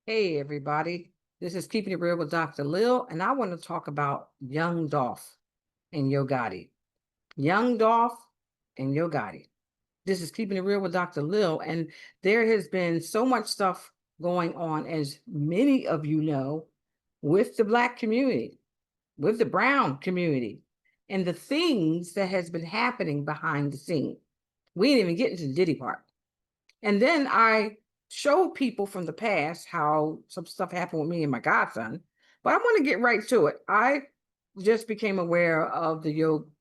Hey, everybody. This is Keeping It Real with Dr. Lil, and I want to talk about Young Dolph and Yo Gotti. Young Dolph and Yo Gotti. This is Keeping It Real with Dr. Lil, and there has been so much stuff going on, as many of you know, with the Black community, with the Brown community, and the things that has been happening behind the scene. We didn't even get into the Diddy part. And then I showed people from the past how some stuff happened with me and my godson, but I want to get right to it. I just became aware of the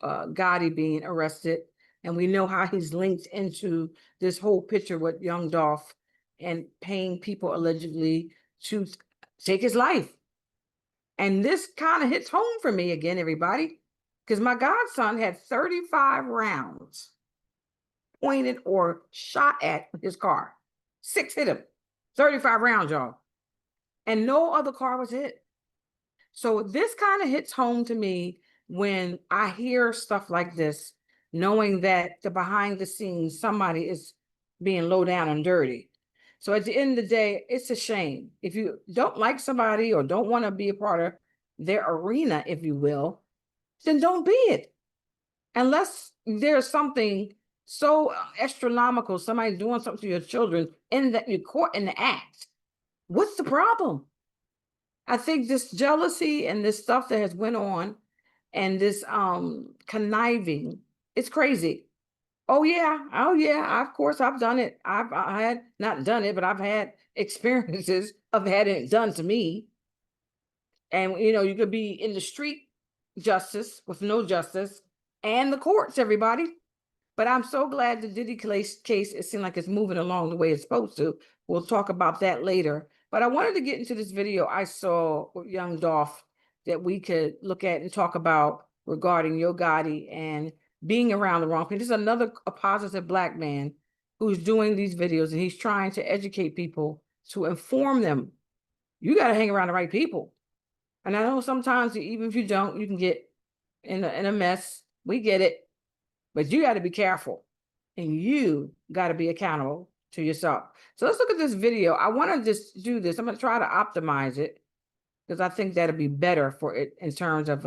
Gotti being arrested, and we know how he's linked into this whole picture with Young Dolph and paying people allegedly to take his life. And this kind of hits home for me again, everybody, because my godson had 35 rounds pointed or shot at his car. 6 hit him, 35 rounds, y'all. And no other car was hit. So this kind of hits home to me when I hear stuff like this, knowing that the behind the scenes, somebody is being low down and dirty. So at the end of the day, it's a shame. If you don't like somebody or don't want to be a part of their arena, if you will, then don't be it. Unless there's something so astronomical, somebody doing something to your children in that you're caught in the act. What's the problem? I think this jealousy and this stuff that has went on and this conniving, it's crazy. Oh yeah, of course I've done it. I had not done it, but I've had experiences of having it done to me. And you could be in the street justice with no justice and the courts, everybody. But I'm so glad the Diddy case, it seems like it's moving along the way it's supposed to. We'll talk about that later. But I wanted to get into this video I saw with Young Dolph that we could look at and talk about regarding Yo Gotti and being around the wrong people. This is another positive Black man who's doing these videos, and he's trying to educate people, to inform them. You got to hang around the right people. And I know sometimes, even if you don't, you can get in a mess. We get it. But you got to be careful, and you got to be accountable to yourself. So let's look at this video. I want to just do this. I'm going to try to optimize it because I think that'll be better for it in terms of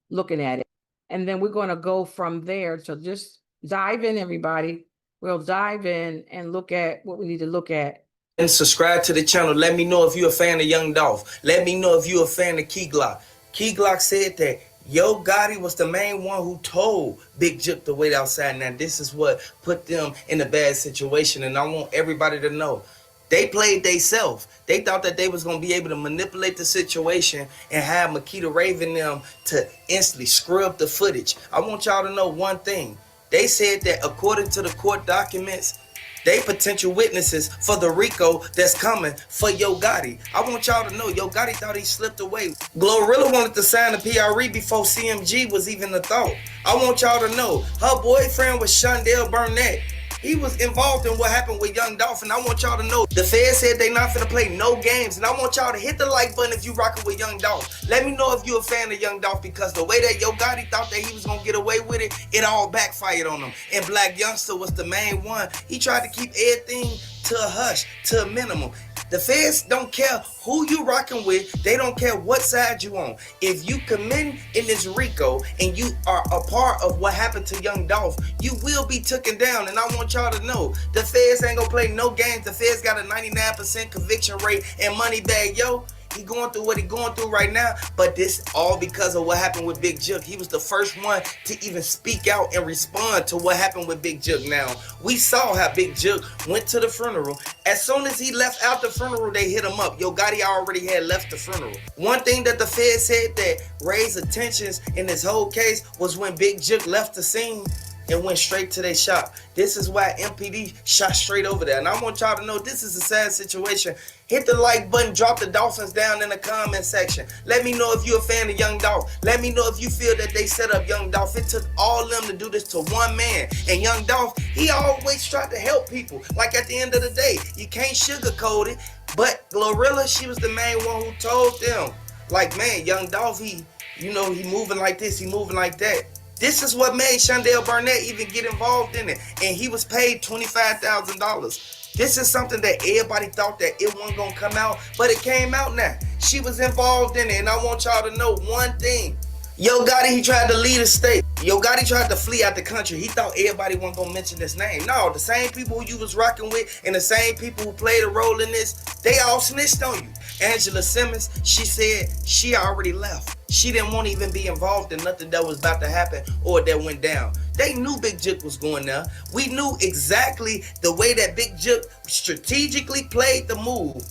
looking at it. And then we're going to go from there. So just dive in, everybody. We'll dive in and look at what we need to look at. And subscribe to the channel. Let me know if you're a fan of Young Dolph. Let me know if you're a fan of Key Glock. Key Glock said that Yo Gotti was the main one who told Big Jook to wait outside. Now, this is what put them in a bad situation, and I want everybody to know. They played theyself. They thought that they was going to be able to manipulate the situation and have Makita Raven them to instantly scrub the footage. I want y'all to know one thing. They said that according to the court documents, they potential witnesses for the RICO that's coming for Yo Gotti. I want y'all to know Yo Gotti thought he slipped away. Glorilla wanted to sign the PRE before CMG was even a thought. I want y'all to know her boyfriend was Shondell Burnett. He was involved in what happened with Young Dolph, and I want y'all to know the Fed said they not finna play no games, and I want y'all to hit the like button if you rocking with Young Dolph. Let me know if you a fan of Young Dolph, because the way that Yo Gotti thought that he was gonna get away with it, it all backfired on him. And Black Youngster was the main one. He tried to keep everything to a hush, to a minimum. The feds don't care who you rocking with. They don't care what side you on. If you commit in this RICO and you are a part of what happened to Young Dolph, you will be taken down. And I want y'all to know, the feds ain't gonna play no games. The feds got a 99% conviction rate and money bag. Yo, he going through what he going through right now, but this all because of what happened with Big Jook. He was the first one to even speak out and respond to what happened with Big Jook. Now, we saw how Big Jook went to the funeral. As soon as he left out the funeral, they hit him up. Yo Gotti already had left the funeral. One thing that the Fed said that raised attentions in this whole case was when Big Jook left the scene and went straight to their shop. This is why MPD shot straight over there. And I want y'all to know this is a sad situation. Hit the like button, drop the Dolphins down in the comment section. Let me know if you're a fan of Young Dolph. Let me know if you feel that they set up Young Dolph. It took all them to do this to one man. And Young Dolph, he always tried to help people. Like at the end of the day, you can't sugarcoat it. But Glorilla, she was the main one who told them, like, man, Young Dolph, he moving like this, he moving like that. This is what made Shondell Burnett even get involved in it. And he was paid $25,000. This is something that everybody thought that it wasn't gonna come out, but it came out now. She was involved in it, and I want y'all to know one thing. Yo Gotti, he tried to leave the state. Yo Gotti tried to flee out the country. He thought everybody wasn't gonna mention his name. No, the same people who you was rocking with and the same people who played a role in this, they all snitched on you. Angela Simmons, she said she already left. She didn't want to even be involved in nothing that was about to happen or that went down. They knew Big Jook was going there. We knew exactly the way that Big Jook strategically played the move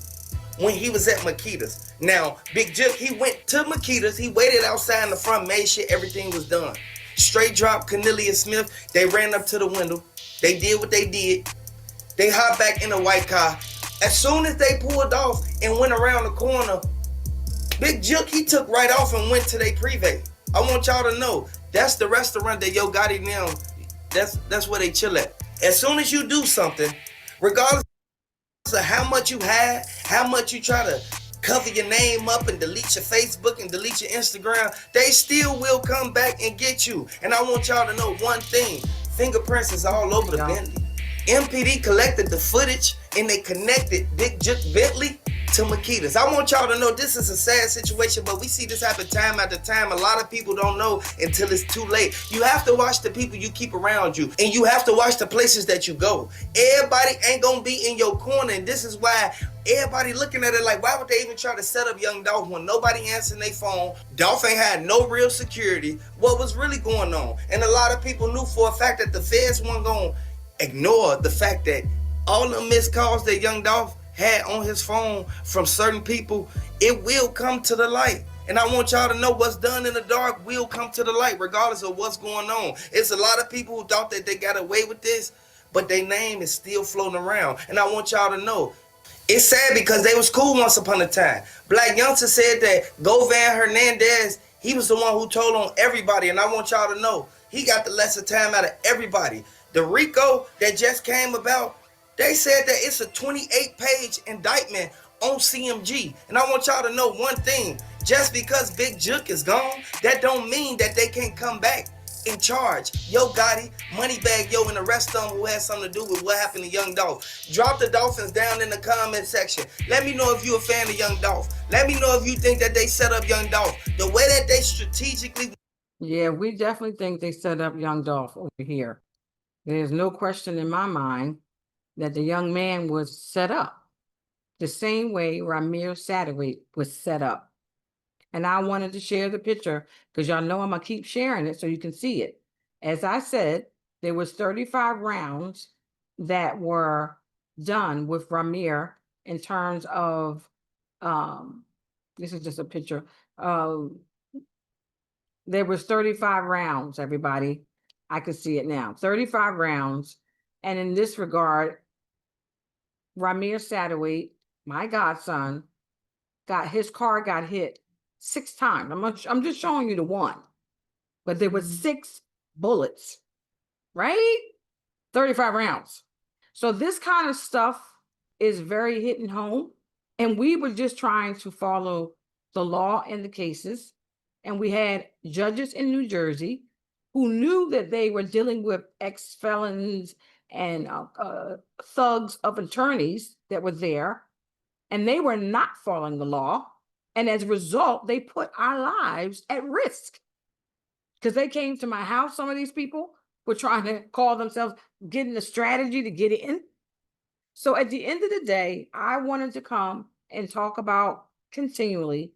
when he was at Makita's. Now, Big Jook, he went to Makita's. He waited outside in the front, made sure everything was done. Straight drop Cornelia Smith. They ran up to the window. They did what they did. They hopped back in a white car. As soon as they pulled off and went around the corner, Big Jook, he took right off and went to their privé. I want y'all to know, that's the restaurant that Yo Gotti now, that's where they chill at. As soon as you do something, regardless of how much you had, how much you try to cover your name up and delete your Facebook and delete your Instagram, they still will come back and get you. And I want y'all to know one thing, fingerprints is all over the Bentley. MPD collected the footage and they connected Big Jook Bentley to Makita's. I want y'all to know this is a sad situation, but we see this happen time after time. A lot of people don't know until it's too late. You have to watch the people you keep around you, and you have to watch the places that you go. Everybody ain't gonna be in your corner, and this is why everybody looking at it like, why would they even try to set up Young Dolph when nobody answering their phone? Dolph ain't had no real security. What was really going on? And a lot of people knew for a fact that the feds weren't gonna ignore the fact that all the missed calls that Young Dolph had on his phone from certain people, it will come to the light. And I want y'all to know what's done in the dark will come to the light regardless of what's going on. It's a lot of people who thought that they got away with this, but their name is still floating around. And I want y'all to know, it's sad because they was cool once upon a time. Black Youngster said that Govan Hernandez, he was the one who told on everybody. And I want y'all to know, he got the lesser time out of everybody. The RICO that just came about, they said that it's a 28-page indictment on CMG. And I want y'all to know one thing. Just because Big Jook is gone, that don't mean that they can't come back in charge. Yo Gotti, Moneybag Yo, and the rest of them who had something to do with what happened to Young Dolph. Drop the Dolphins down in the comment section. Let me know if you're a fan of Young Dolph. Let me know if you think that they set up Young Dolph. The way that they strategically... Yeah, we definitely think they set up Young Dolph over here. There's no question in my mind that the young man was set up the same way Rymir Satterwhite was set up. And I wanted to share the picture because y'all know I'm gonna keep sharing it so you can see it. As I said, there was 35 rounds that were done with Rymir in terms of, this is just a picture. There was 35 rounds, everybody. I could see it now, 35 rounds. And in this regard, Rymir Satterwhite, my godson, his car got hit 6 times. I'm just showing you the one, but there was 6 bullets, right? 35 rounds. So this kind of stuff is very hitting home. And we were just trying to follow the law and the cases. And we had judges in New Jersey who knew that they were dealing with ex-felons and thugs of attorneys that were there, and they were not following the law. And as a result, they put our lives at risk because they came to my house. Some of these people were trying to call themselves getting a strategy to get in. So at the end of the day, I wanted to come and talk about continually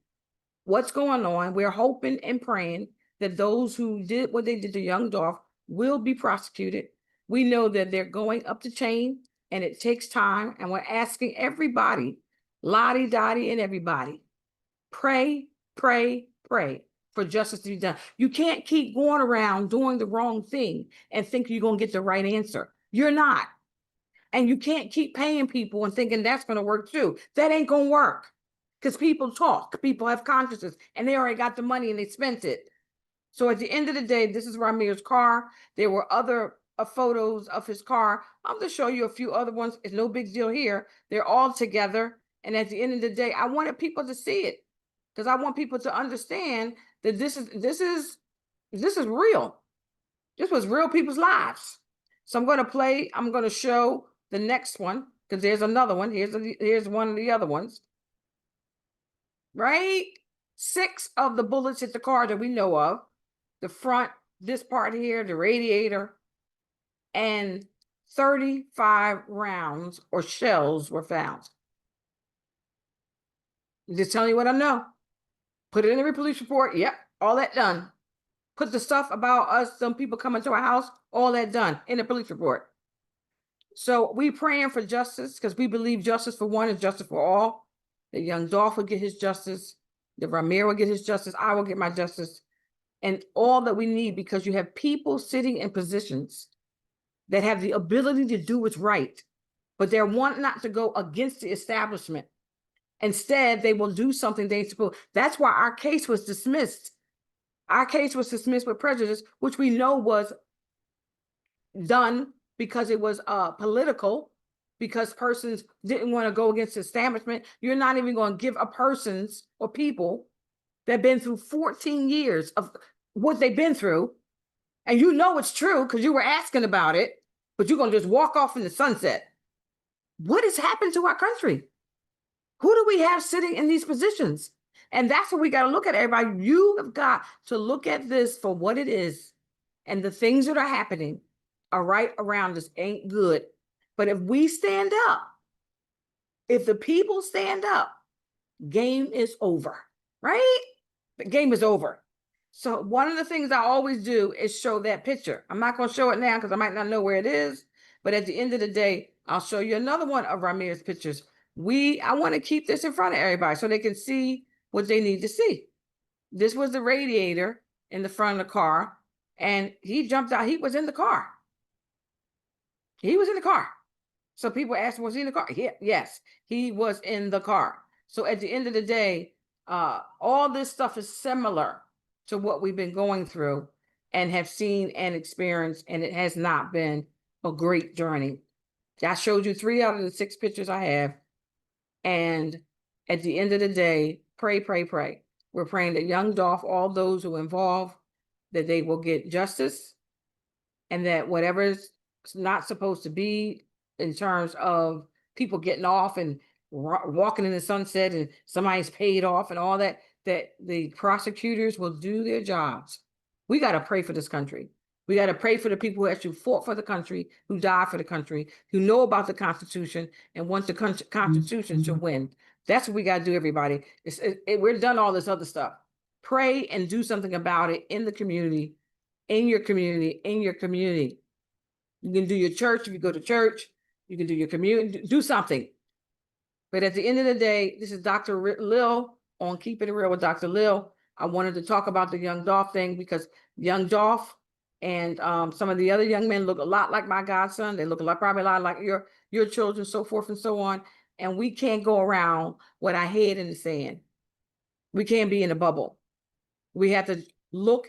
what's going on. We're hoping and praying that those who did what they did to Young Dolph will be prosecuted. We know that they're going up the chain and it takes time. And we're asking everybody, Lottie, Dottie, and everybody, pray, pray, pray for justice to be done. You can't keep going around doing the wrong thing and think you're going to get the right answer. You're not. And you can't keep paying people and thinking that's going to work too. That ain't going to work because people talk, people have consciences, and they already got the money and they spent it. So at the end of the day, this is Rymir's car. There were other photos of his car. I'm going to show you a few other ones. It's no big deal here. They're all together. And at the end of the day, I wanted people to see it because I want people to understand that this is real. This was real people's lives. So I'm going to show the next one because because there's another one. Here's one of the other ones. Right? 6 of the bullets hit the car that we know of. The front, this part here, the radiator, and 35 rounds or shells were found. Just telling you what I know. Put it in every police report. Yep, all that done. Put the stuff about us, some people coming to our house, all that done in the police report. So we praying for justice because we believe justice for one is justice for all. That Young Dolph will get his justice. That Rymir will get his justice. I will get my justice. And all that we need, because you have people sitting in positions that have the ability to do what's right, but they're wanting not to go against the establishment. Instead, they will do something they ain't supposed. That's why our case was dismissed. Our case was dismissed with prejudice, which we know was done because it was political, because persons didn't want to go against the establishment. You're not even going to give a persons or people that have been through 14 years of what they've been through, and you know it's true because you were asking about it, but you're going to just walk off in the sunset. What has happened to our country? Who do we have sitting in these positions? And that's what we got to look at, everybody. You have got to look at this for what it is. And the things that are happening are right around us ain't good. But if we stand up, if the people stand up, game is over, right? The game is over. So one of the things I always do is show that picture. I'm not going to show it now because I might not know where it is. But at the end of the day, I'll show you another one of Rymir's pictures. I want to keep this in front of everybody so they can see what they need to see. This was the radiator in the front of the car, and he jumped out. He was in the car. He was in the car. So people asked, was he in the car? Yeah, yes, he was in the car. So at the end of the day, all this stuff is similar to what we've been going through and have seen and experienced, and it has not been a great journey. I showed you 3 out of the 6 pictures I have. And at the end of the day, pray, pray, pray. We're praying that Young Dolph, all those who are involved, that they will get justice, and that whatever is not supposed to be in terms of people getting off and walking in the sunset and somebody's paid off and all that, that the prosecutors will do their jobs. We got to pray for this country. We got to pray for the people who actually fought for the country, who died for the country, who know about the Constitution and want the Constitution to win. That's what we got to do, everybody. We're done all this other stuff. Pray and do something about it in the community, in your community, in your community. You can do your church if you go to church. You can do your community, do something. But at the end of the day, this is Dr. Lil on Keeping It Real with Dr. Lil. I wanted to talk about the Young Dolph thing because Young Dolph and some of the other young men look a lot like my godson. They look probably a lot like your children, so forth and so on. And we can't go around with our head in the sand. We can't be in a bubble. We have to look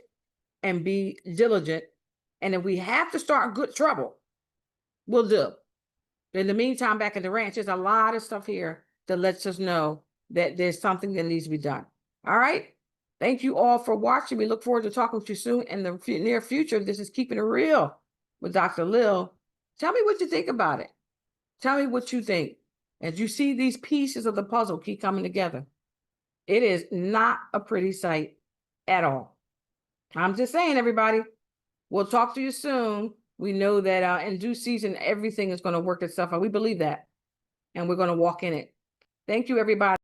and be diligent. And if we have to start good trouble, we'll do. In the meantime, back at the ranch, there's a lot of stuff here that lets us know that there's something that needs to be done. All right. Thank you all for watching. We look forward to talking to you soon in the near future. This is Keeping It Real with Dr. Lil. Tell me what you think about it. Tell me what you think. As you see these pieces of the puzzle keep coming together, it is not a pretty sight at all. I'm just saying, everybody, we'll talk to you soon. We know that in due season, everything is going to work itself out. We believe that, and we're going to walk in it. Thank you, everybody.